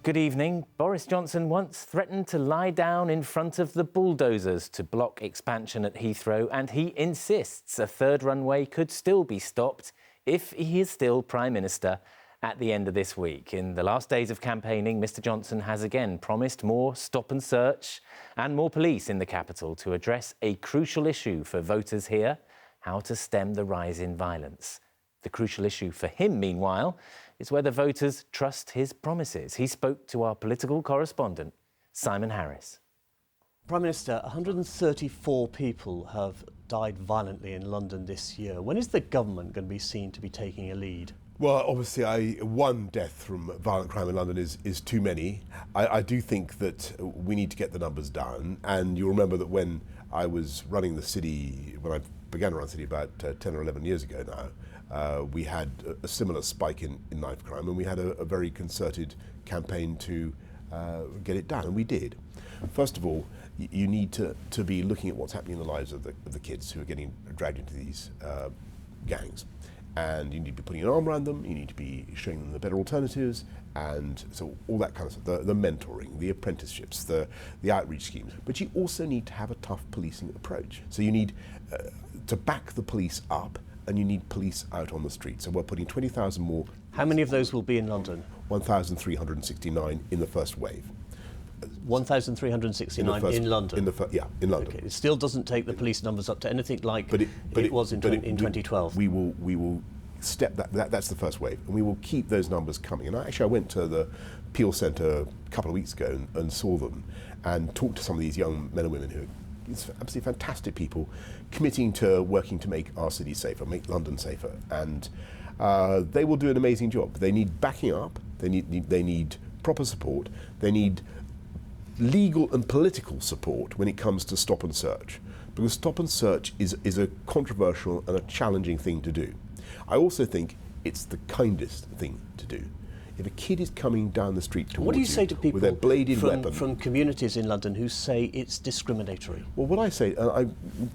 Good evening. Boris Johnson once threatened to lie down in front of the bulldozers to block expansion at Heathrow, and he insists a third runway could still be stopped if he is still Prime Minister at the end of this week. In the last days of campaigning, Mr Johnson has again promised more stop and search and more police in the capital to address a crucial issue for voters here: how to stem the rise in violence. The crucial issue for him, meanwhile, is whether voters trust his promises. He spoke to our political correspondent, Simon Harris. Prime Minister, 134 people have died violently in London this year. When is the government going to be seen to be taking a lead? Well, obviously, one death from violent crime in London is too many. I do think that we need to get the numbers down. And you'll remember that when I was running the city, when I began to run the city about 10 or 11 years ago now, we had a similar spike in knife crime, and we had a very concerted campaign to get it down, and we did. First of all, you need to be looking at what's happening in the lives of the kids who are getting dragged into these gangs. And you need to be putting an arm around them, you need to be showing them the better alternatives, and so all that kind of stuff, the mentoring, the apprenticeships, the outreach schemes. But you also need to have a tough policing approach. So you need to back the police up, and you need police out on the street. So we're putting 20,000 more. How many of those will be in London? 1,369 in the first wave. 1,369 in London? In London. Okay. It still doesn't take the police numbers up to anything like it was in 2012. We will step that's the first wave, and we will keep those numbers coming. And I went to the Peel Centre a couple of weeks ago and saw them and talked to some of these young men and women who are absolutely fantastic people, committing to working to make our city safer, make London safer, and they will do an amazing job. They need backing up, they need proper support, they need legal and political support when it comes to stop and search, because stop and search is a controversial and a challenging thing to do. I also think it's the kindest thing to do. If a kid is coming down the street towards what do you say to people with a bladed weapon from communities in London who say it's discriminatory? Well, what I say,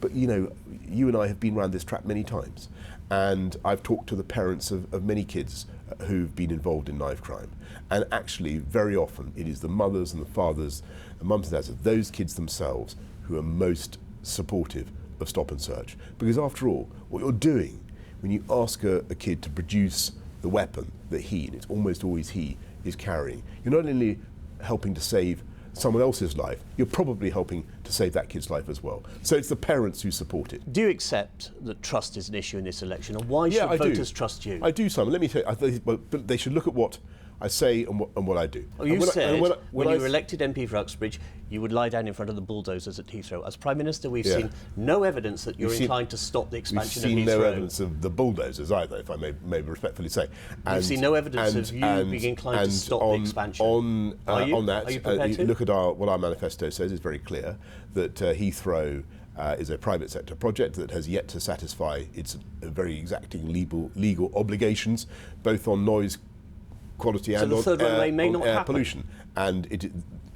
but you know, you and I have been around this trap many times, and I've talked to the parents of many kids who've been involved in knife crime, and actually very often it is the mothers and the fathers and mums and dads of those kids themselves who are most supportive of stop and search. Because after all, what you're doing when you ask a kid to produce the weapon that he, and it's almost always he, is carrying, you're not only helping to save someone else's life, you're probably helping to save that kid's life as well. So it's the parents who support it. Do you accept that trust is an issue in this election, and why should voters trust you? I do, Simon. Let me tell you, but they should look at what I say and what I do. Well, you said when you were elected MP for Uxbridge, you would lie down in front of the bulldozers at Heathrow. As Prime Minister, we've seen no evidence that you're inclined to stop the expansion of Heathrow. We've seen no evidence of the bulldozers either, if I may respectfully say. You've seen no evidence of you being inclined to stop the expansion. On that, Are you prepared to? Look at what our manifesto says. It's very clear that Heathrow is a private sector project that has yet to satisfy its very exacting legal obligations, both on noise quality and on air pollution. And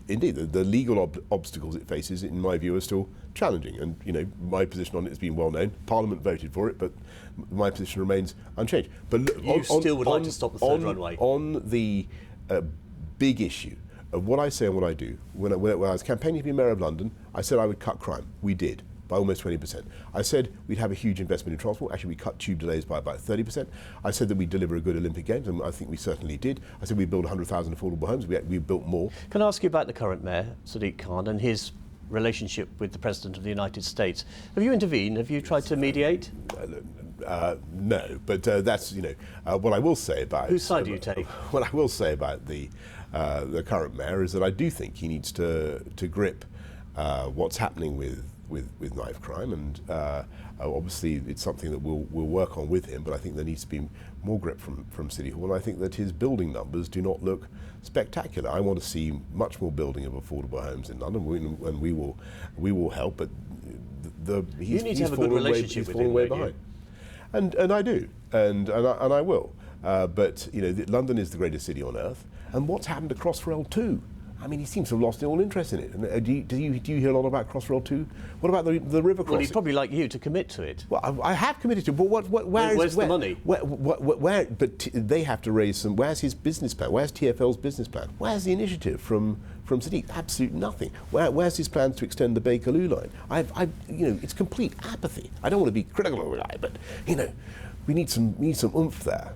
indeed, the legal obstacles it faces, in my view, are still challenging. And you know, my position on it has been well known. Parliament voted for it, but my position remains unchanged. But you still would like to stop the third runway. On the big issue of what I say and what I do, when I was campaigning to be Mayor of London, I said I would cut crime. We did, by almost 20%. I said we'd have a huge investment in transport. Actually, we cut tube delays by about 30%. I said that we'd deliver a good Olympic Games, and I think we certainly did. I said we'd build 100,000 affordable homes. We built more. Can I ask you about the current Mayor, Sadiq Khan, and his relationship with the President of the United States? Have you intervened? Have you tried to mediate? No, but that's, you know, what I will say about... Whose side do you take? What I will say about the current Mayor is that I do think he needs to grip what's happening with knife crime, and obviously it's something that we'll work on with him, but I think there needs to be more grip from City Hall, and I think that his building numbers do not look spectacular. I want to see much more building of affordable homes in London, and we will help, but you need to have a good relationship with him, fallen way behind. And I do, and I will. But you know, London is the greatest city on earth, and what's happened to Crossrail too? I mean, he seems to have lost all interest in it. And do you hear a lot about Crossrail 2? What about the river crossing? Well, he'd probably like you to commit to it. Well, I have committed to it, but where's the money? But they have to raise some. Where's his business plan? Where's TfL's business plan? Where's the initiative from Sadiq? Absolute nothing. Where's his plans to extend the Bakerloo line? It's complete apathy. I don't want to be critical of it, but we need some oomph there.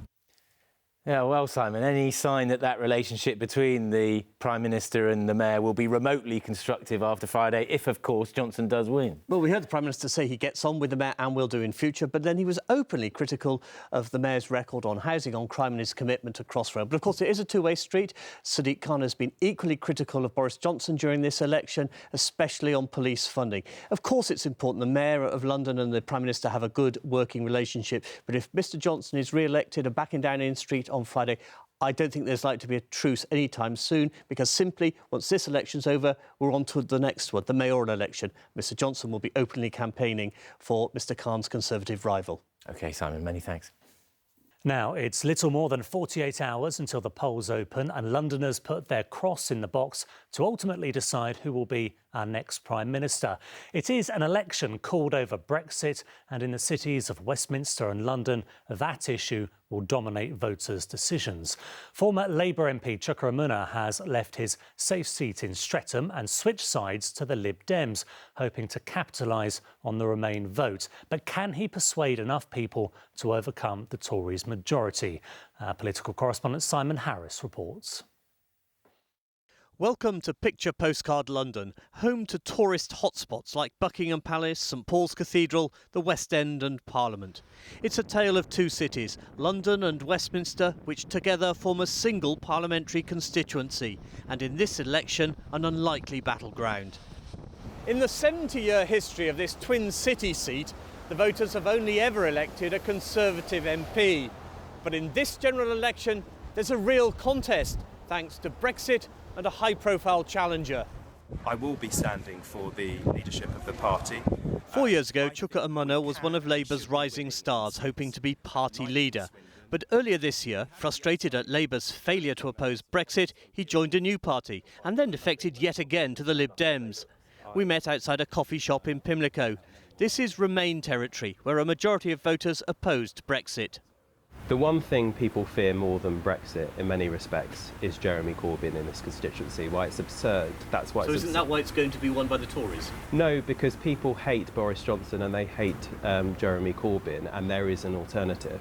Yeah, well, Simon, any sign that relationship between the Prime Minister and the Mayor will be remotely constructive after Friday, if, of course, Johnson does win? Well, we heard the Prime Minister say he gets on with the Mayor and will do in future, but then he was openly critical of the Mayor's record on housing, on crime and his commitment to Crossrail. But, of course, it is a two-way street. Sadiq Khan has been equally critical of Boris Johnson during this election, especially on police funding. Of course, it's important the Mayor of London and the Prime Minister have a good working relationship, but if Mr Johnson is re-elected and back in Downing Street on Friday, I don't think there's likely to be a truce anytime soon, because simply, once this election's over, we're on to the next one, the mayoral election. Mr Johnson will be openly campaigning for Mr Khan's Conservative rival. OK, Simon, many thanks. Now, it's little more than 48 hours until the polls open and Londoners put their cross in the box to ultimately decide who will be our next Prime Minister. It is an election called over Brexit, and in the cities of Westminster and London, that issue will dominate voters' decisions. Former Labour MP Chuka Umunna has left his safe seat in Streatham and switched sides to the Lib Dems, hoping to capitalise on the Remain vote. But can he persuade enough people to overcome the Tories' majority? Our political correspondent Simon Harris reports. Welcome to Picture Postcard London, home to tourist hotspots like Buckingham Palace, St Paul's Cathedral, the West End and Parliament. It's a tale of two cities, London and Westminster, which together form a single parliamentary constituency, and in this election, an unlikely battleground. In the 70-year history of this twin city seat, the voters have only ever elected a Conservative MP. But in this general election, there's a real contest, thanks to Brexit and a high-profile challenger. I will be standing for the leadership of the party. 4 years ago, Chuka Umunna was one of Labour's rising stars, hoping to be party leader. But earlier this year, frustrated at Labour's failure to oppose Brexit, he joined a new party and then defected yet again to the Lib Dems. We met outside a coffee shop in Pimlico. This is Remain territory, where a majority of voters opposed Brexit. The one thing people fear more than Brexit, in many respects, is Jeremy Corbyn in this constituency. Why it's absurd. That's why. So isn't that why it's going to be won by the Tories? No, because people hate Boris Johnson and they hate Jeremy Corbyn, and there is an alternative.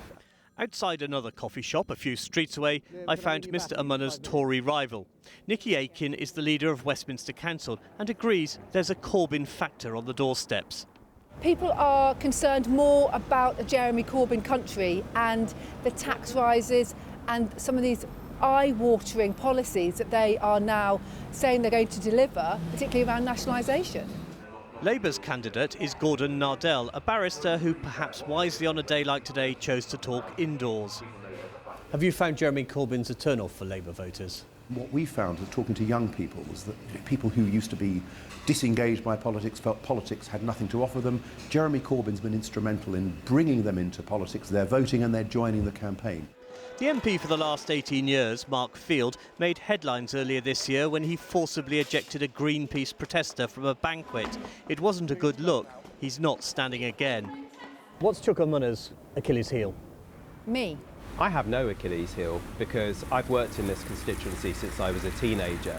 Outside another coffee shop a few streets away, I found Mr Umunna's Tory rival. Nicky Aiken is the leader of Westminster Council and agrees there's a Corbyn factor on the doorsteps. People are concerned more about the Jeremy Corbyn country and the tax rises and some of these eye-watering policies that they are now saying they're going to deliver, particularly around nationalisation. Labour's candidate is Gordon Nardell, a barrister who perhaps wisely on a day like today chose to talk indoors. Have you found Jeremy Corbyn's a turn-off for Labour voters? What we found with talking to young people was that people who used to be disengaged by politics, felt politics had nothing to offer them. Jeremy Corbyn's been instrumental in bringing them into politics. They're voting and they're joining the campaign. The MP for the last 18 years, Mark Field, made headlines earlier this year when he forcibly ejected a Greenpeace protester from a banquet. It wasn't a good look. He's not standing again. What's Chuka Umunna's Achilles heel? Me. I have no Achilles heel because I've worked in this constituency since I was a teenager.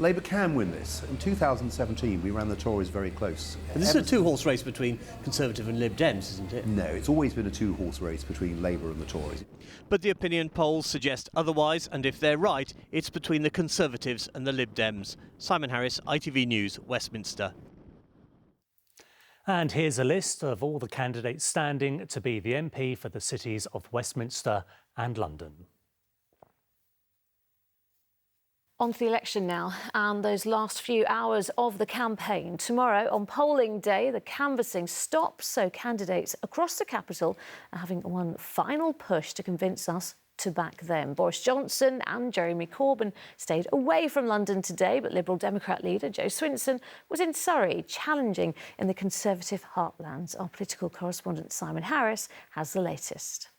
Labour can win this. In 2017, we ran the Tories very close. But this is a two-horse race between Conservative and Lib Dems, isn't it? No, it's always been a two-horse race between Labour and the Tories. But the opinion polls suggest otherwise, and if they're right, it's between the Conservatives and the Lib Dems. Simon Harris, ITV News, Westminster. And here's a list of all the candidates standing to be the MP for the cities of Westminster and London. On to the election now, and those last few hours of the campaign. Tomorrow, on polling day, the canvassing stops, so candidates across the capital are having one final push to convince us to back them. Boris Johnson and Jeremy Corbyn stayed away from London today, but Liberal Democrat leader Jo Swinson was in Surrey, challenging in the Conservative heartlands. Our political correspondent Simon Harris has the latest.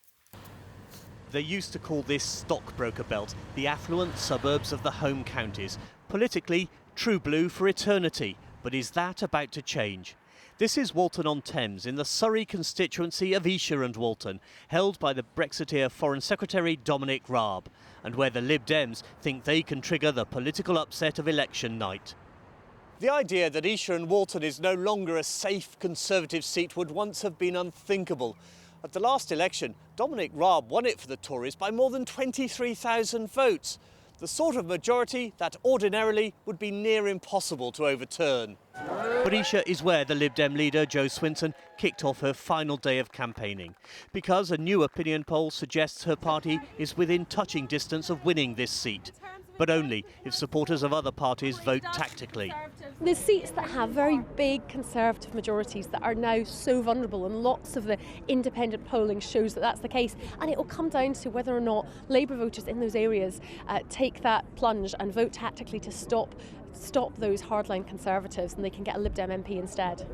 They used to call this stockbroker belt, the affluent suburbs of the home counties. Politically, true blue for eternity. But is that about to change? This is Walton-on-Thames in the Surrey constituency of Esher and Walton, held by the Brexiteer Foreign Secretary Dominic Raab, and where the Lib Dems think they can trigger the political upset of election night. The idea that Esher and Walton is no longer a safe Conservative seat would once have been unthinkable. At the last election, Dominic Raab won it for the Tories by more than 23,000 votes. The sort of majority that ordinarily would be near impossible to overturn. But Esher is where the Lib Dem leader, Jo Swinson, kicked off her final day of campaigning, because a new opinion poll suggests her party is within touching distance of winning this seat, but only if supporters of other parties vote tactically. The seats that have very big Conservative majorities that are now so vulnerable, and lots of the independent polling shows that that's the case, and it will come down to whether or not Labour voters in those areas take that plunge and vote tactically to stop those hardline Conservatives, and they can get a Lib Dem MP instead.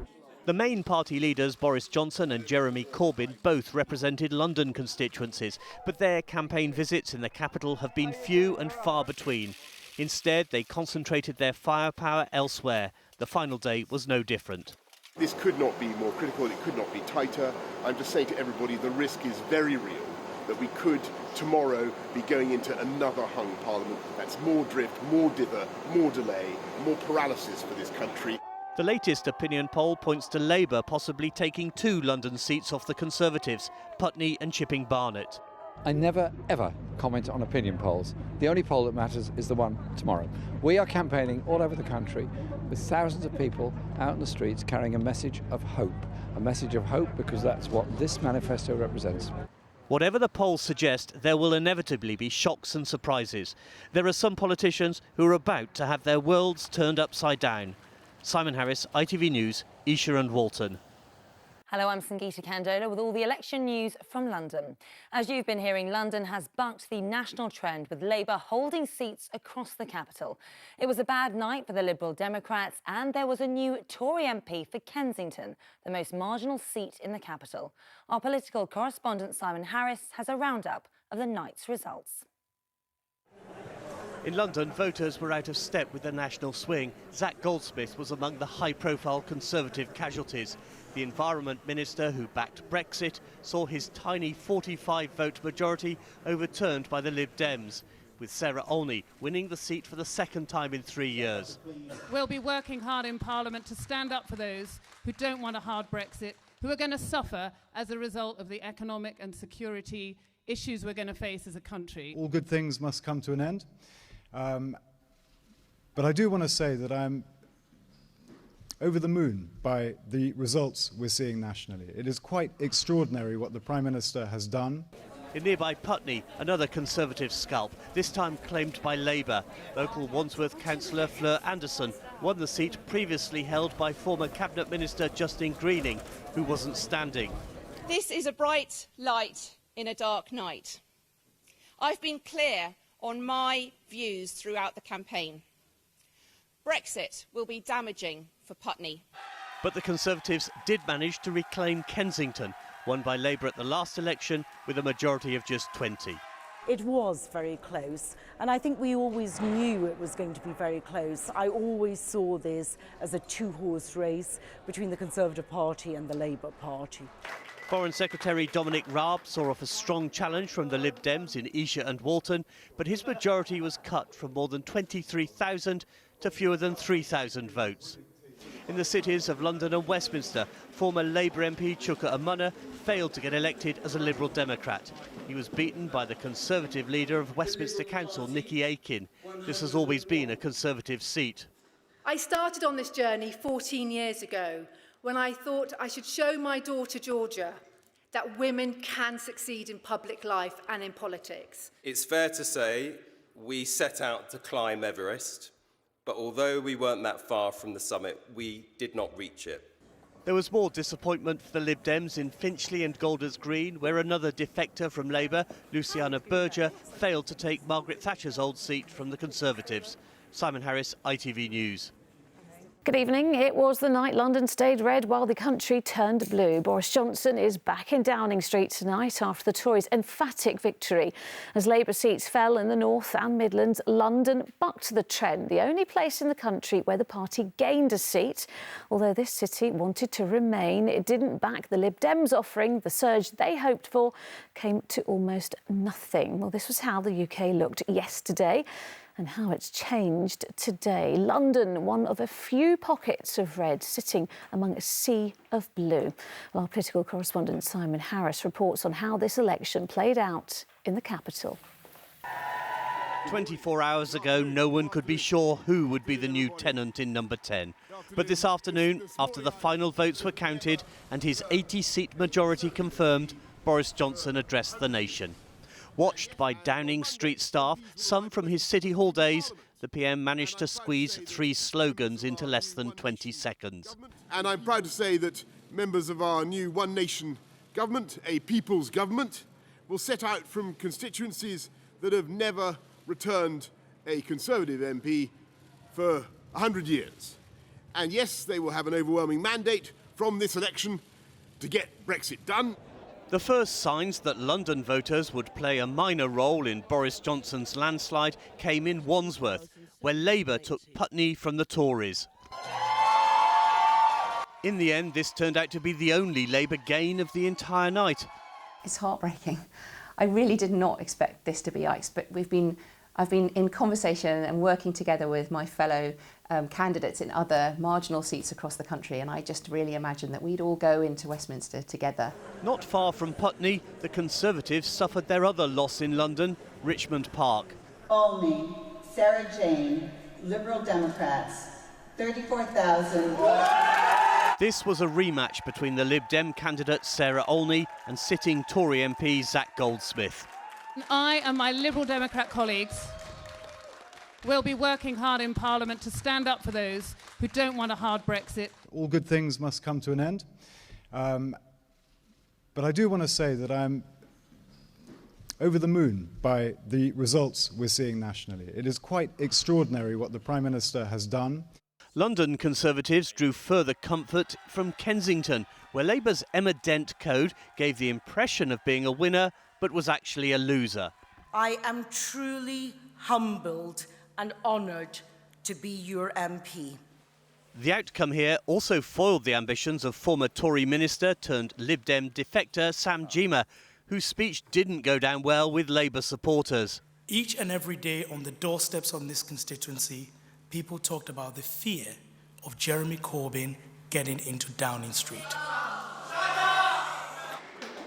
The main party leaders, Boris Johnson and Jeremy Corbyn, both represented London constituencies, but their campaign visits in the capital have been few and far between. Instead, they concentrated their firepower elsewhere. The final day was no different. This could not be more critical, it could not be tighter. I'm just saying to everybody, the risk is very real that we could tomorrow be going into another hung parliament. That's more drift, more dither, more delay, more paralysis for this country. The latest opinion poll points to Labour possibly taking 2 London seats off the Conservatives, Putney and Chipping Barnet. I never, ever comment on opinion polls. The only poll that matters is the one tomorrow. We are campaigning all over the country with thousands of people out in the streets carrying a message of hope. A message of hope because that's what this manifesto represents. Whatever the polls suggest, there will inevitably be shocks and surprises. There are some politicians who are about to have their worlds turned upside down. Simon Harris, ITV News, Esher and Walton. Hello, I'm Sangeeta Candola with all the election news from London. As you've been hearing, London has bucked the national trend with Labour holding seats across the capital. It was a bad night for the Liberal Democrats, and there was a new Tory MP for Kensington, the most marginal seat in the capital. Our political correspondent Simon Harris has a roundup of the night's results. In London, voters were out of step with the national swing. Zac Goldsmith was among the high-profile Conservative casualties. The Environment Minister, who backed Brexit, saw his tiny 45-vote majority overturned by the Lib Dems, with Sarah Olney winning the seat for the second time in 3 years. We'll be working hard in Parliament to stand up for those who don't want a hard Brexit, who are going to suffer as a result of the economic and security issues we're going to face as a country. All good things must come to an end. But I do want to say that I'm over the moon by the results we're seeing nationally. It is quite extraordinary what the Prime Minister has done. In nearby Putney, another Conservative scalp, this time claimed by Labour. Local Wandsworth councillor Fleur Anderson won the seat previously held by former Cabinet Minister Justin Greening, who wasn't standing. This is a bright light in a dark night. I've been clear on my views throughout the campaign. Brexit will be damaging for Putney. But the Conservatives did manage to reclaim Kensington, won by Labour at the last election with a majority of just 20. It was very close, and I think we always knew it was going to be very close. I always saw this as a two-horse race between the Conservative Party and the Labour Party. Foreign Secretary Dominic Raab saw off a strong challenge from the Lib Dems in Esher and Walton, but his majority was cut from more than 23,000 to fewer than 3,000 votes. In the cities of London and Westminster, former Labour MP Chuka Umunna failed to get elected as a Liberal Democrat. He was beaten by the Conservative leader of Westminster Council, Nikki Aiken. This has always been a Conservative seat. I started on this journey 14 years ago when I thought I should show my daughter Georgia that women can succeed in public life and in politics. It's fair to say we set out to climb Everest, but although we weren't that far from the summit, we did not reach it. There was more disappointment for the Lib Dems in Finchley and Golders Green, where another defector from Labour, Luciana Berger, failed to take Margaret Thatcher's old seat from the Conservatives. Simon Harris, ITV News. Good evening. It was the night London stayed red while the country turned blue. Boris Johnson is back in Downing Street tonight after the Tories' emphatic victory. As Labour seats fell in the North and Midlands, London bucked the trend, the only place in the country where the party gained a seat. Although this city wanted to remain, it didn't back the Lib Dems offering. The surge they hoped for came to almost nothing. Well, this was how the UK looked yesterday, and how it's changed today. London, one of a few pockets of red sitting among a sea of blue. Well, our political correspondent Simon Harris reports on how this election played out in the capital. 24 hours ago, no one could be sure who would be the new tenant in number 10. But this afternoon, after the final votes were counted and his 80-seat majority confirmed, Boris Johnson addressed the nation. Watched by Downing Street staff, some from his City Hall days, the PM managed to squeeze 3 slogans into less than 20 seconds. And I'm proud to say that members of our new One Nation government, a people's government, will set out from constituencies that have never returned a Conservative MP for 100 years. And yes, they will have an overwhelming mandate from this election to get Brexit done. The first signs that London voters would play a minor role in Boris Johnson's landslide came in Wandsworth, where Labour took Putney from the Tories. In the end, this turned out to be the only Labour gain of the entire night. It's heartbreaking. I really did not expect this to be ice, but I've been in conversation and working together with my fellow candidates in other marginal seats across the country, and I just really imagined that we'd all go into Westminster together. Not far from Putney, the Conservatives suffered their other loss in London, Richmond Park. Olney, Sarah Jane, Liberal Democrats, 34,000. This was a rematch between the Lib Dem candidate Sarah Olney and sitting Tory MP Zac Goldsmith. I and my Liberal Democrat colleagues will be working hard in Parliament to stand up for those who don't want a hard Brexit. All good things must come to an end. But I do want to say that I'm over the moon by the results we're seeing nationally. It is quite extraordinary what the Prime Minister has done. London Conservatives drew further comfort from Kensington, where Labour's Emma Dent code gave the impression of being a winner, but was actually a loser. I am truly humbled and honoured to be your MP. The outcome here also foiled the ambitions of former Tory minister turned Lib Dem defector Sam Gyimah, whose speech didn't go down well with Labour supporters. Each and every day on the doorsteps of this constituency, people talked about the fear of Jeremy Corbyn getting into Downing Street.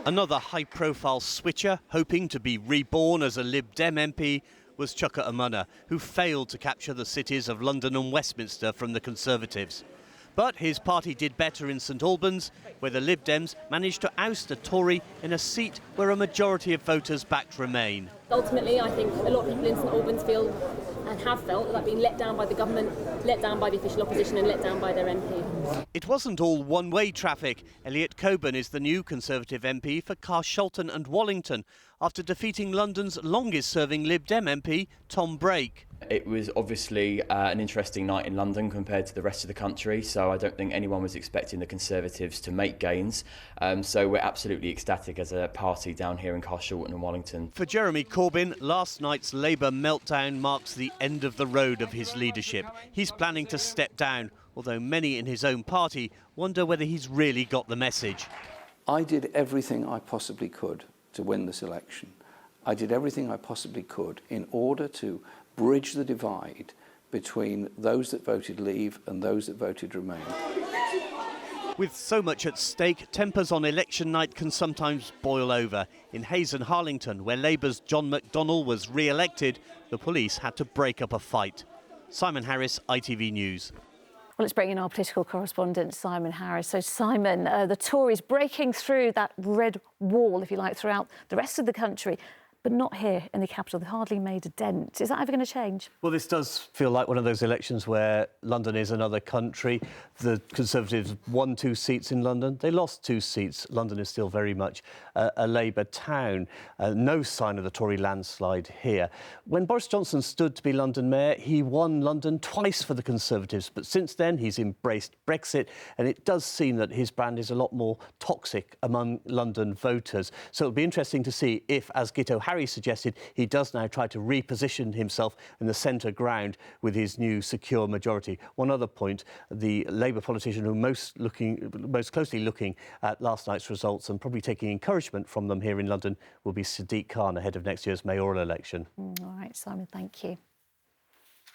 Another high-profile switcher, hoping to be reborn as a Lib Dem MP, was Chuka Umunna, who failed to capture the cities of London and Westminster from the Conservatives. But his party did better in St Albans, where the Lib Dems managed to oust a Tory in a seat where a majority of voters backed Remain. Ultimately, I think a lot of people in St Albans feel and have felt that being let down by the government, let down by the official opposition and let down by their MP. It wasn't all one-way traffic. Elliot Cockburn is the new Conservative MP for Carshalton and Wallington after defeating London's longest-serving Lib Dem MP, Tom Brake. It was obviously an interesting night in London compared to the rest of the country, so I don't think anyone was expecting the Conservatives to make gains. So we're absolutely ecstatic as a party down here in Carshalton and Wallington. For Jeremy Corbyn, last night's Labour meltdown marks the end of the road of his leadership. He's planning to step down, although many in his own party wonder whether he's really got the message. I did everything I possibly could to win this election. I did everything I possibly could in order to bridge the divide between those that voted Leave and those that voted Remain. With so much at stake, tempers on election night can sometimes boil over. In Hayes and Harlington, where Labour's John McDonnell was re-elected, the police had to break up a fight. Simon Harris, ITV News. Well, let's bring in our political correspondent, Simon Harris. So, Simon, the Tories breaking through that red wall, if you like, throughout the rest of the country. but not here in the capital. They've hardly made a dent. Is that ever going to change? Well, this does feel like one of those elections where London is another country. The Conservatives won 2 seats in London. They lost 2 seats. London is still very much a Labour town. No sign of the Tory landslide here. When Boris Johnson stood to be London mayor, he won London twice for the Conservatives. But since then, he's embraced Brexit, and it does seem that his brand is a lot more toxic among London voters. So it'll be interesting to see if, as Gito Harry suggested, he does now try to reposition himself in the centre ground with his new secure majority. One other point, the Labour politician who most closely looking at last night's results and probably taking encouragement from them here in London will be Sadiq Khan ahead of next year's mayoral election. All right, Simon, thank you.